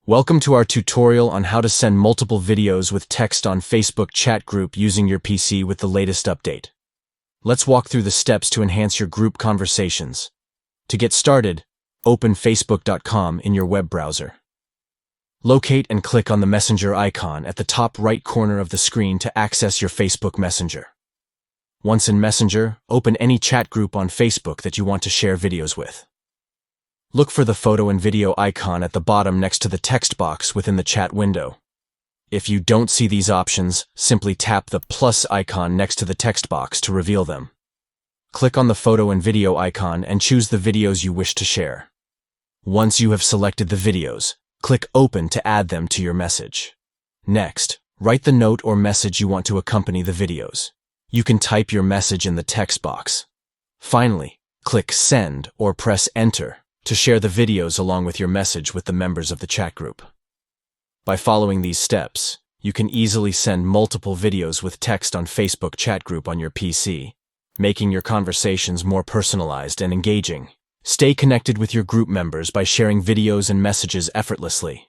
Welcome to our tutorial on how to send multiple videos with text on Facebook chat group using your PC with the latest update. Let's walk through the steps to enhance your group conversations. To get started, open facebook.com in your web browser. Locate and click on the Messenger icon at the top right corner of the screen to access your Facebook Messenger. Once in Messenger, open any chat group on Facebook that you want to share videos with. Look for the photo and video icon at the bottom next to the text box within the chat window. If you don't see these options, simply tap the plus icon next to the text box to reveal them. Click on the photo and video icon and choose the videos you wish to share. Once you have selected the videos, click Open to add them to your message. Next, write the note or message you want to accompany the videos. You can type your message in the text box. Finally, click Send or press Enter to share the videos along with your message with the members of the chat group. By following these steps, you can easily send multiple videos with text on Facebook chat group on your PC, making your conversations more personalized and engaging. Stay connected with your group members by sharing videos and messages effortlessly.